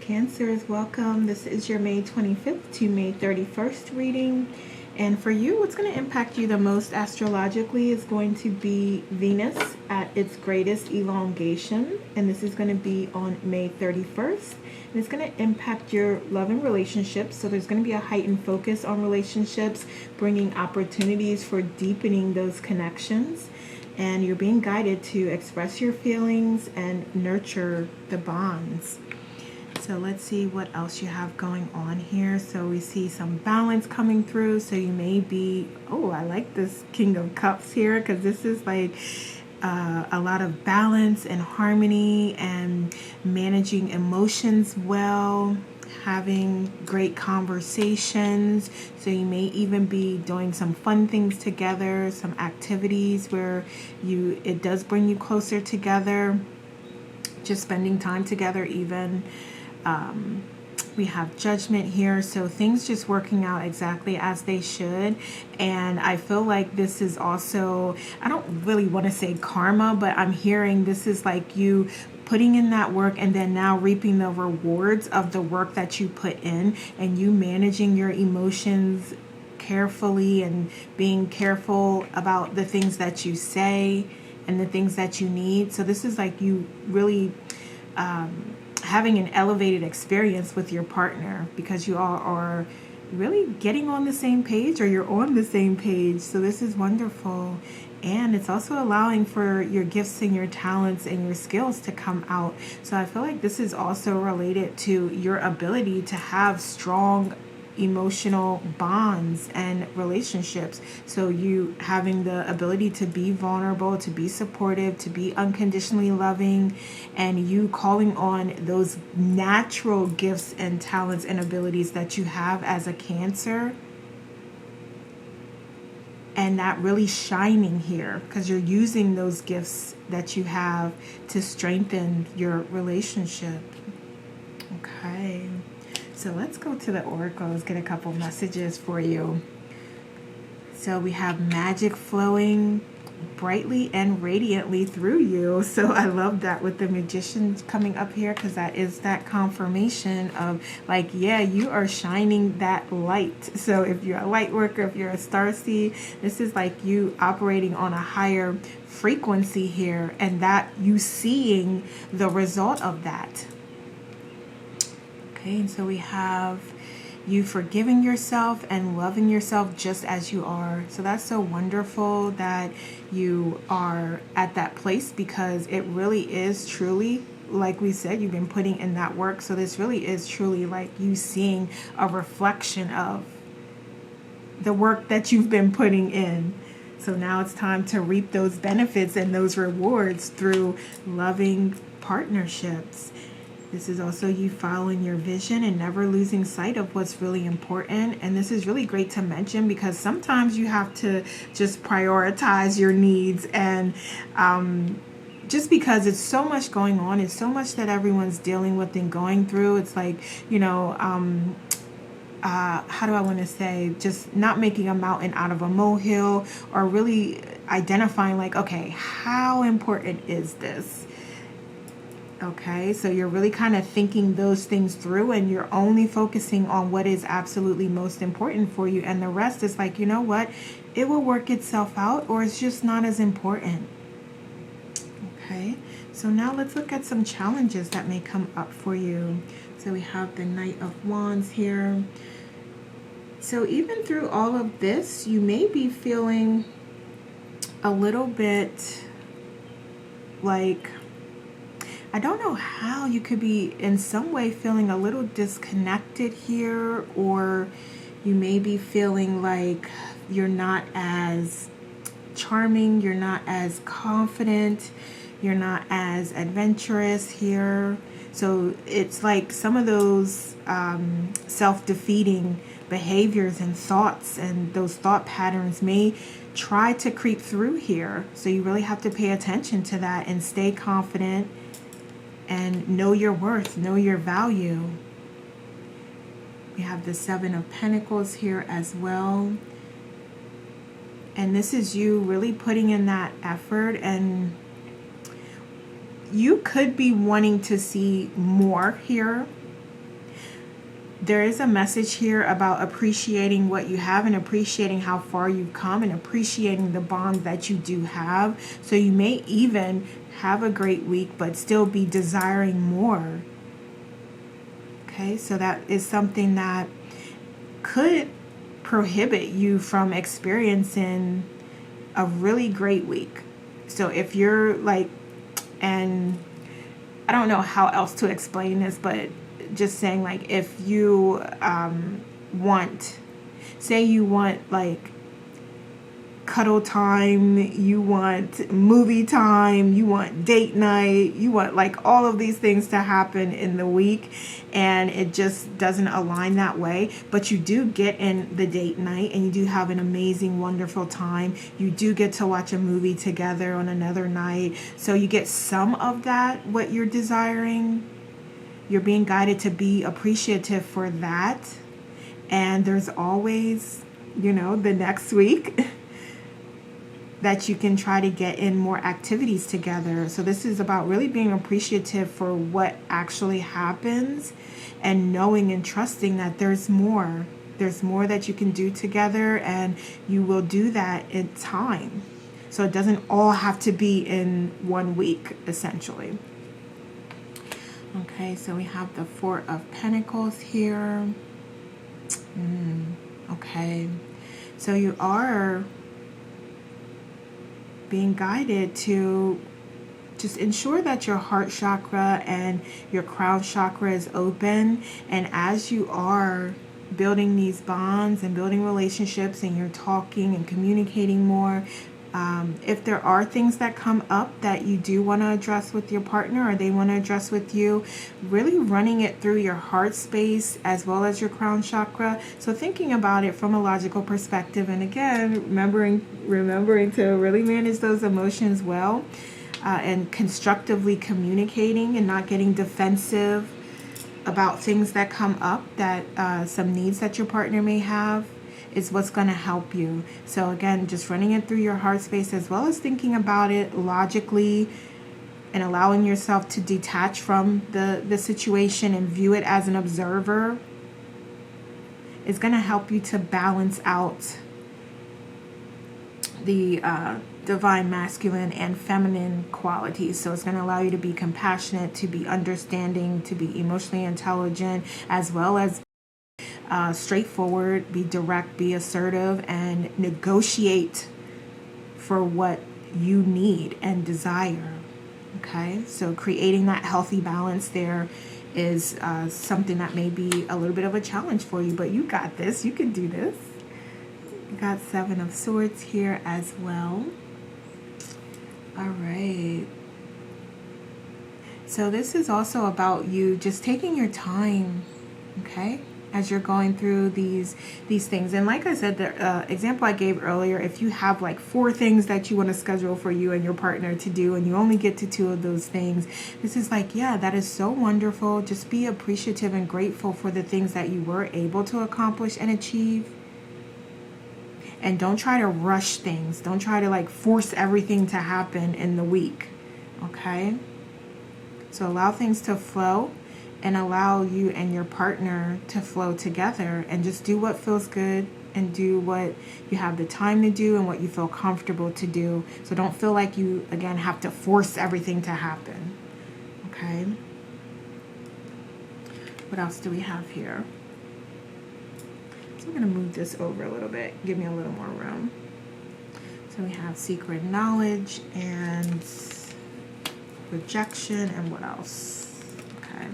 Cancers, welcome. This is your May 25th to May 31st reading. And for you, what's going to impact you the most astrologically is going to be Venus at its greatest elongation. And this is going to be on May 31st. And it's going to impact your love and relationships. So there's going to be a heightened focus on relationships, bringing opportunities for deepening those connections. And you're being guided to express your feelings and nurture the bonds. So let's see what else you have going on here. So we see some balance coming through. So you may be, oh, I like this King of Cups here, because this is like a lot of balance and harmony and managing emotions well, having great conversations. So you may even be doing some fun things together, some activities where it does bring you closer together, just spending time together even. We have Judgment here, so things just working out exactly as they should. And I feel like this is also, I don't really want to say karma, but I'm hearing this is like you putting in that work and then now reaping the rewards of the work that you put in, and you managing your emotions carefully and being careful about the things that you say and the things that you need. So this is like you really having an elevated experience with your partner, because you all are really getting on the same page, or you're on the same page. So this is wonderful. And it's also allowing for your gifts and your talents and your skills to come out. So I feel like this is also related to your ability to have strong emotional bonds and relationships. So you having the ability to be vulnerable, to be supportive, to be unconditionally loving, and you calling on those natural gifts and talents and abilities that you have as a Cancer, and that really shining here because you're using those gifts that you have to strengthen your relationship. Okay. So let's go to the oracles, get a couple messages for you. So we have magic flowing brightly and radiantly through you. So I love that with the Magician coming up here, because that is that confirmation of like, yeah, you are shining that light. So if you're a light worker, if you're a starseed, this is like you operating on a higher frequency here, and that you seeing the result of that. Okay, and so we have you forgiving yourself and loving yourself just as you are. So that's so wonderful that you are at that place, because it really is truly, like we said, you've been putting in that work. So this really is truly like you seeing a reflection of the work that you've been putting in. So now it's time to reap those benefits and those rewards through loving partnerships. This is also you following your vision and never losing sight of what's really important. And this is really great to mention, because sometimes you have to just prioritize your needs. And just because it's so much going on, it's so much that everyone's dealing with and going through. It's like, you know, how do I want to say, just not making a mountain out of a molehill, or really identifying like, okay, how important is this? Okay, so you're really kind of thinking those things through, and you're only focusing on what is absolutely most important for you. And the rest is like, you know what? It will work itself out, or it's just not as important. Okay, so now let's look at some challenges that may come up for you. So we have the Knight of Wands here. So even through all of this, you may be feeling a little bit like, I don't know how you could be in some way feeling a little disconnected here, or you may be feeling like you're not as charming, you're not as confident, you're not as adventurous here. So it's like some of those self-defeating behaviors and thoughts and those thought patterns may try to creep through here. So you really have to pay attention to that and stay confident and know your worth, know your value. We have the Seven of Pentacles here as well. And this is you really putting in that effort, and you could be wanting to see more here there is a message here about appreciating what you have and appreciating how far you've come and appreciating the bond that you do have. So you may even have a great week but still be desiring more. Okay, so that is something that could prohibit you from experiencing a really great week. So if you're like, and I don't know how else to explain this, but just saying, like, if you say you want like cuddle time, you want movie time, you want date night, you want like all of these things to happen in the week, and it just doesn't align that way, but you do get in the date night and you do have an amazing, wonderful time. You do get to watch a movie together on another night, so you get some of that, what you're desiring. You're being guided to be appreciative for that, and there's always, the next week that you can try to get in more activities together. So this is about really being appreciative for what actually happens and knowing and trusting that there's more. There's more that you can do together, and you will do that in time. So it doesn't all have to be in 1 week, essentially. Okay, so we have the Four of Pentacles here. Okay, so you are being guided to just ensure that your heart chakra and your crown chakra is open. And as you are building these bonds and building relationships, and you're talking and communicating more, if there are things that come up that you do want to address with your partner, or they want to address with you, really running it through your heart space as well as your crown chakra. So thinking about it from a logical perspective, and again, remembering to really manage those emotions well, and constructively communicating and not getting defensive about things that come up, that some needs that your partner may have, is what's going to help you. So again, just running it through your heart space as well as thinking about it logically, and allowing yourself to detach from the situation and view it as an observer is going to help you to balance out the divine masculine and feminine qualities. So it's going to allow you to be compassionate, to be understanding, to be emotionally intelligent, as well as straightforward, be direct, be assertive, and negotiate for what you need and desire. Okay, so creating that healthy balance there is something that may be a little bit of a challenge for you, but you got this. You can do this. You got Seven of Swords here as well. All right. So this is also about you just taking your time, okay, as you're going through these things. And like I said, the example I gave earlier, if you have like 4 things that you want to schedule for you and your partner to do, and you only get to 2 of those things, this is like, yeah, that is so wonderful. Just be appreciative and grateful for the things that you were able to accomplish and achieve. And don't try to rush things. Don't try to like force everything to happen in the week, okay? So allow things to flow, and allow you and your partner to flow together, and just do what feels good and do what you have the time to do and what you feel comfortable to do. So don't feel like you, again, have to force everything to happen. Okay? What else do we have here? So I'm going to move this over a little bit, give me a little more room. So we have secret knowledge and rejection, and what else? Okay.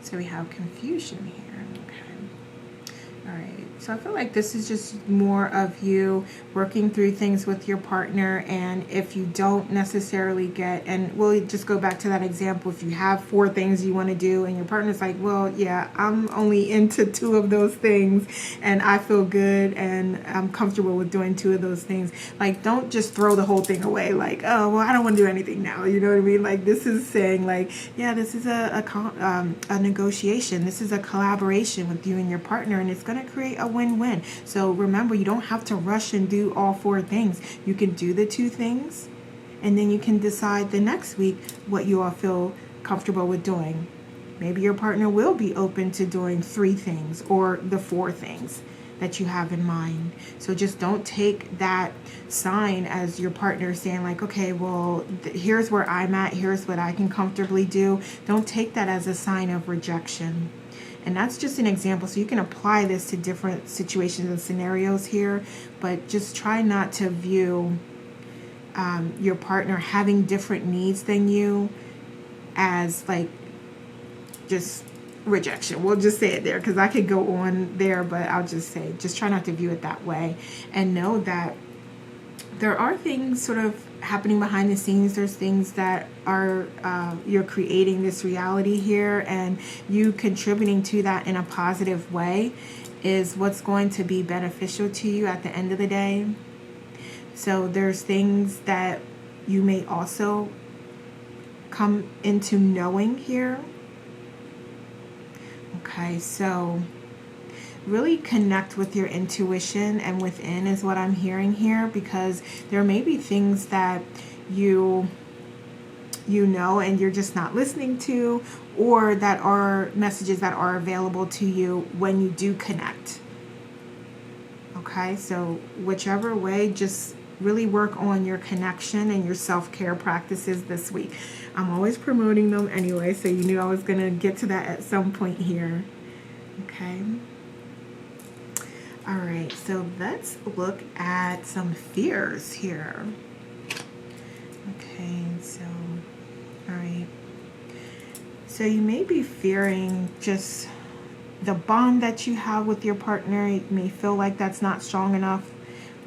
So we have confusion here. Okay. All right. So I feel like this is just more of you working through things with your partner. And if you don't necessarily get, and we'll just go back to that example, if you have 4 things you want to do and your partner's like, well, yeah, I'm only into 2 of those things and I feel good and I'm comfortable with doing 2 of those things. Like, don't just throw the whole thing away. Like, oh, well, I don't want to do anything now. You know what I mean? Like, this is saying like, yeah, this is a negotiation. This is a collaboration with you and your partner, and it's going to create a win-win. So remember, you don't have to rush and do all 4 things. You can do the 2 things, and then you can decide the next week what you all feel comfortable with doing. Maybe your partner will be open to doing 3 things or the 4 things that you have in mind. So just don't take that sign as your partner saying like, okay, well, here's where I'm at, here's what I can comfortably do. Don't take that as a sign of rejection. And that's just an example. So you can apply this to different situations and scenarios here, but just try not to view your partner having different needs than you as like just rejection. We'll just say it there, because I could go on there, but I'll just say, just try not to view it that way, and know that there are things sort of happening behind the scenes. There's things that are you're creating this reality here, and you contributing to that in a positive way is what's going to be beneficial to you at the end of the day. So there's things that you may also come into knowing here. Okay, so really connect with your intuition and within is what I'm hearing here, because there may be things that you know and you're just not listening to, or that are messages that are available to you when you do connect. Okay, so whichever way, just really work on your connection and your self-care practices this week. I'm always promoting them anyway, so you knew I was going to get to that at some point here. Okay. All right, so let's look at some fears here. Okay, so, all right. So you may be fearing just the bond that you have with your partner. You may feel like that's not strong enough,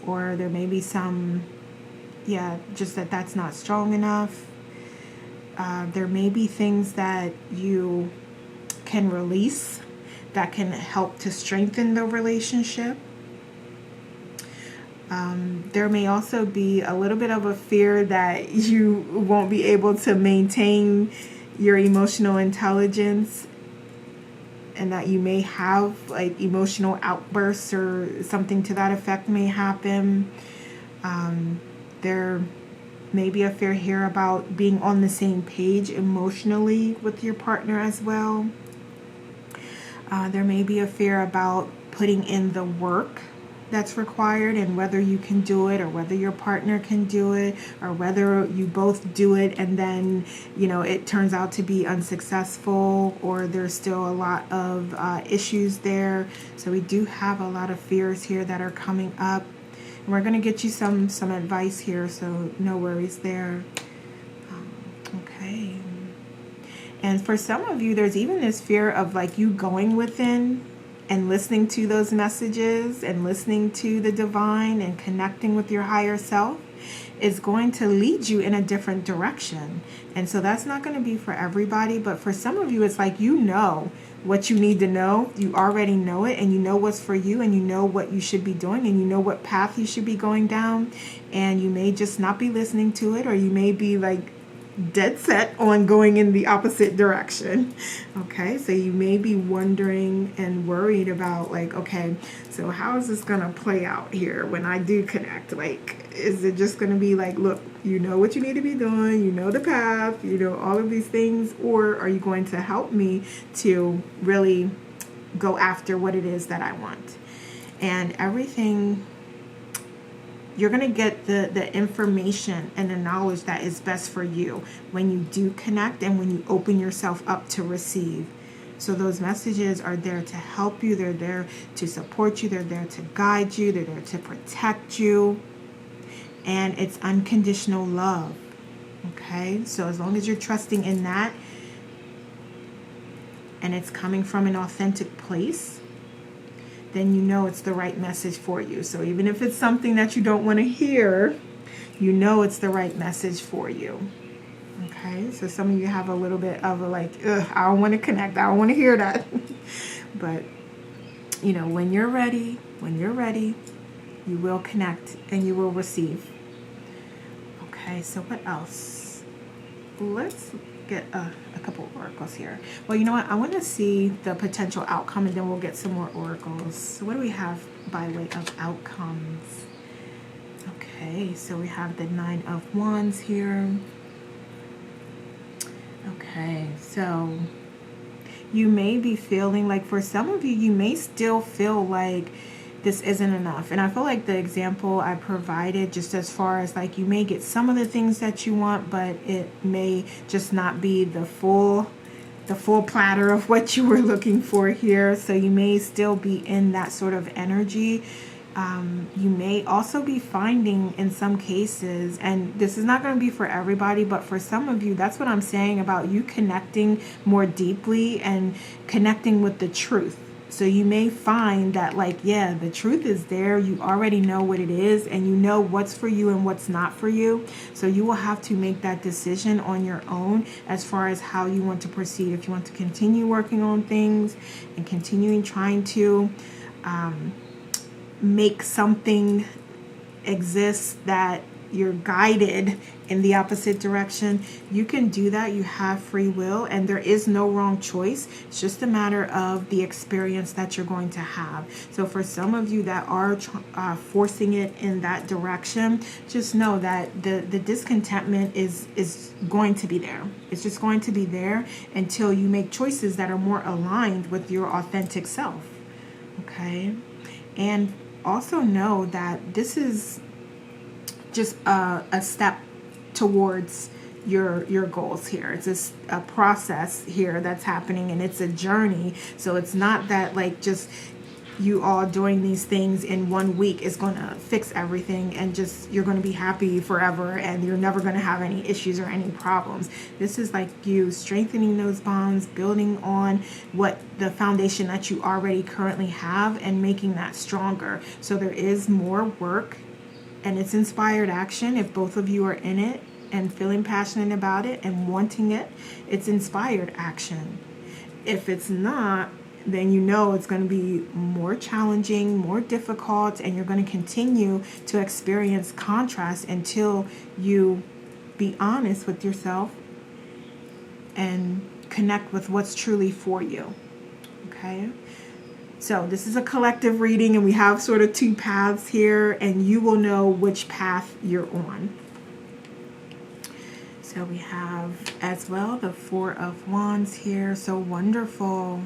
or there may be some, just that's not strong enough. There may be things that you can release that can help to strengthen the relationship. There may also be a little bit of a fear that you won't be able to maintain your emotional intelligence, and that you may have like emotional outbursts or something to that effect may happen. There may be a fear here about being on the same page emotionally with your partner as well. There may be a fear about putting in the work that's required, and whether you can do it, or whether your partner can do it, or whether you both do it and then it turns out to be unsuccessful, or there's still a lot of issues there. So we do have a lot of fears here that are coming up, and we're going to get you some advice here, so no worries there. Okay. And for some of you, there's even this fear of like you going within and listening to those messages and listening to the divine and connecting with your higher self is going to lead you in a different direction. And so that's not going to be for everybody, but for some of you, it's like what you need to know. You already know it, and you know what's for you, and you know what you should be doing, and you know what path you should be going down, and you may just not be listening to it, or you may be like dead set on going in the opposite direction. Okay, so you may be wondering and worried about like, okay, so how is this gonna play out here when I do connect? Like, is it just gonna be like, look, you know what you need to be doing, you know the path, you know all of these things, or are you going to help me to really go after what it is that I want? And everything, you're going to get the information and the knowledge that is best for you when you do connect and when you open yourself up to receive. So those messages are there to help you. They're there to support you. They're there to guide you. They're there to protect you. And it's unconditional love. Okay? So as long as you're trusting in that, and it's coming from an authentic place, then you know it's the right message for you. So even if it's something that you don't want to hear, you know it's the right message for you. Okay, so some of you have a little bit of a like, I don't want to connect, I don't want to hear that. But when you're ready, you will connect and you will receive. Okay, so what else? Let's get a couple of oracles here. Well, you know what? I want to see the potential outcome, and then we'll get some more oracles. So what do we have by way of outcomes? Okay, so we have the 9 of Wands here. Okay, so you may be feeling like, for some of you, you may still feel like this isn't enough. And I feel like the example I provided, just as far as like, you may get some of the things that you want, but it may just not be the full platter of what you were looking for here. So you may still be in that sort of energy. You may also be finding in some cases, and this is not going to be for everybody, but for some of you, that's what I'm saying about you connecting more deeply and connecting with the truth. So you may find that, like, yeah, the truth is there. You already know what it is, and you know what's for you and what's not for you. So you will have to make that decision on your own as far as how you want to proceed. If you want to continue working on things and continuing trying to make something exist that you're guided in the opposite direction, you can do that. You have free will, and there is no wrong choice. It's just a matter of the experience that you're going to have. So for some of you that are forcing it in that direction, just know that the discontentment is going to be there. It's just going to be there until you make choices that are more aligned with your authentic self. Okay? And also know that this is just a step towards your goals here. It's just a process here that's happening, and it's a journey. So it's not that like just you all doing these things in 1 week is going to fix everything and just you're going to be happy forever and you're never going to have any issues or any problems. This is like you strengthening those bonds, building on what the foundation that you already currently have and making that stronger. So there is more work, and it's inspired action. If both of you are in it and feeling passionate about it and wanting it, it's inspired action. If it's not, then you know it's going to be more challenging, more difficult, and you're going to continue to experience contrast until you be honest with yourself and connect with what's truly for you. Okay? So this is a collective reading, and we have sort of two paths here, and you will know which path you're on. So we have as well the Four of Wands here. So wonderful.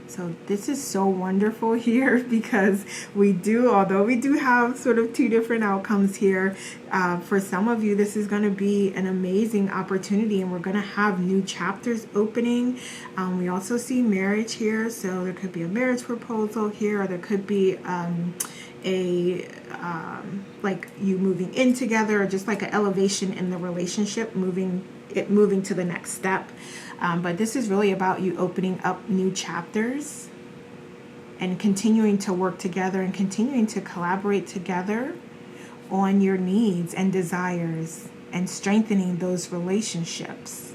So this is so wonderful here because although we do have sort of two different outcomes here, for some of you, this is going to be an amazing opportunity, and we're going to have new chapters opening. We also see marriage here. So there could be a marriage proposal here, or there could be like you moving in together, or just like an elevation in the relationship, moving to the next step. But this is really about you opening up new chapters and continuing to work together and continuing to collaborate together on your needs and desires and strengthening those relationships,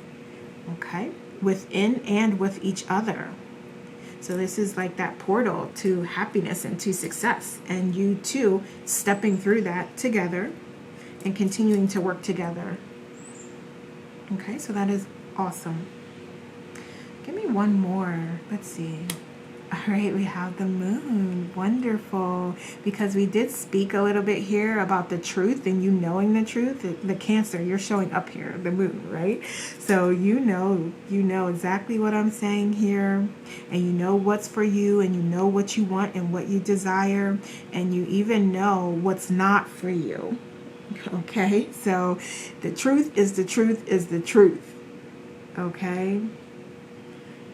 okay, within and with each other. So this is like that portal to happiness and to success, and you two stepping through that together and continuing to work together. Okay, so that is awesome. Give me one more. Let's see. All right, we have the moon. Wonderful. Because we did speak a little bit here about the truth and you knowing the truth. The Cancer, you're showing up here, the moon, right? So you know exactly what I'm saying here, and you know what's for you, and you know what you want and what you desire, and you even know what's not for you. Okay? So the truth is the truth is the truth. Okay?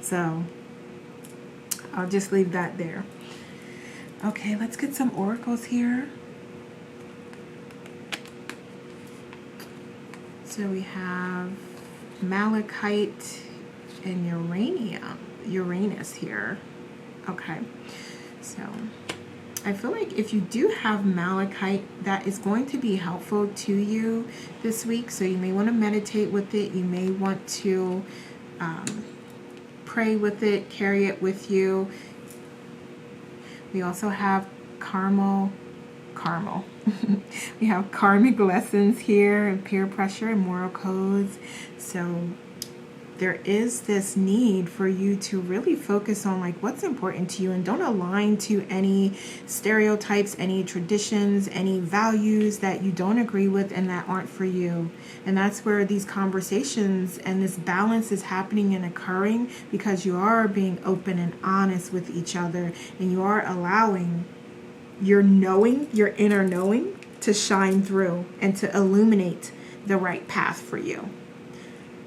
So I'll just leave that there. Okay, let's get some oracles here. So we have Malachite and Uranus here. Okay, so I feel like if you do have Malachite, that is going to be helpful to you this week. So you may want to meditate with it. You may want to pray with it, carry it with you. We also have caramel. We have karmic lessons here, and peer pressure and moral codes. So there is this need for you to really focus on like what's important to you, and don't align to any stereotypes, any traditions, any values that you don't agree with and that aren't for you. And that's where these conversations and this balance is happening and occurring, because you are being open and honest with each other, and you are allowing your knowing, your inner knowing, to shine through and to illuminate the right path for you.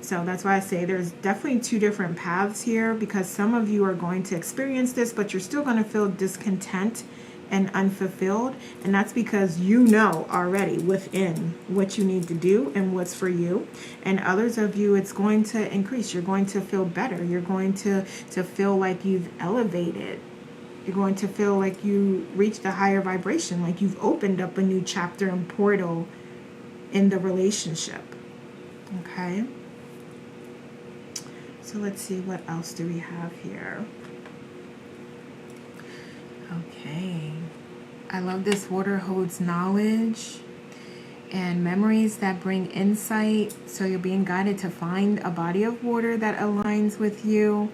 So that's why I say there's definitely two different paths here, because some of you are going to experience this, but you're still going to feel discontent and unfulfilled. And that's because you know already within what you need to do and what's for you. And others of you, it's going to increase. You're going to feel better. You're going to feel like you've elevated. You're going to feel like you reached a higher vibration, like you've opened up a new chapter and portal in the relationship. Okay? So let's see, what else do we have here? Okay. I love this. Water holds knowledge and memories that bring insight. So you're being guided to find a body of water that aligns with you,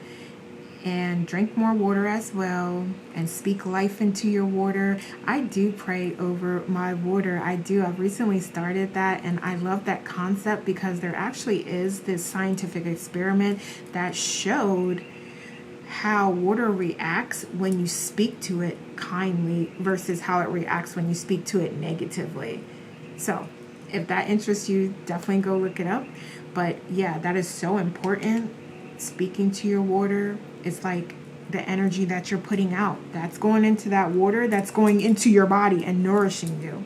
and drink more water as well, and speak life into your water. I do pray over my water. I do. I've recently started that, and I love that concept because there actually is this scientific experiment that showed how water reacts when you speak to it kindly versus how it reacts when you speak to it negatively. So if that interests you, definitely go look it up. But yeah, that is so important. Speaking to your water is like the energy that you're putting out. That's going into that water, that's going into your body and nourishing you.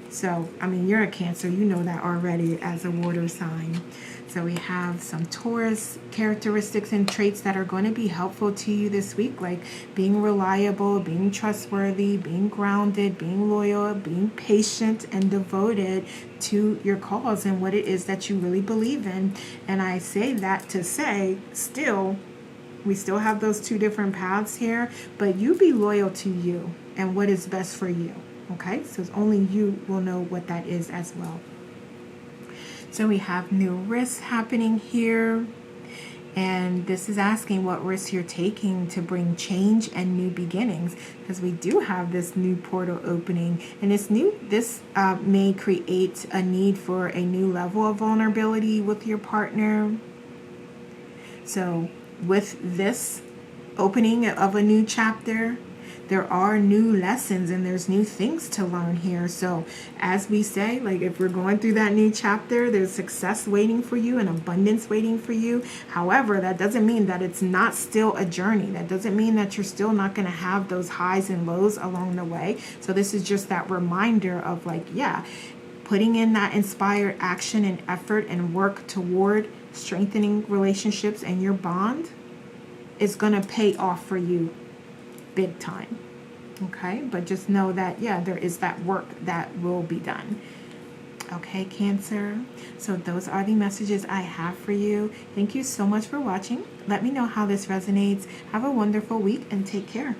So, I mean, you're a Cancer. You know that already as a water sign. So we have some Taurus characteristics and traits that are going to be helpful to you this week, like being reliable, being trustworthy, being grounded, being loyal, being patient and devoted to your cause and what it is that you really believe in. And I say that to say, we still have those two different paths here, but you be loyal to you and what is best for you. Okay, so only you will know what that is as well. So we have new risks happening here, and this is asking what risks you're taking to bring change and new beginnings, because we do have this new portal opening, and this may create a need for a new level of vulnerability with your partner. So with this opening of a new chapter, there are new lessons and there's new things to learn here. So as we say, like if we're going through that new chapter, there's success waiting for you and abundance waiting for you. However, that doesn't mean that it's not still a journey. That doesn't mean that you're still not going to have those highs and lows along the way. So this is just that reminder of like, yeah, putting in that inspired action and effort and work toward strengthening relationships and your bond is going to pay off for you big time. Okay, but just know that, yeah, there is that work that will be done. Okay, Cancer. So those are the messages I have for you. Thank you so much for watching. Let me know how this resonates. Have a wonderful week and take care.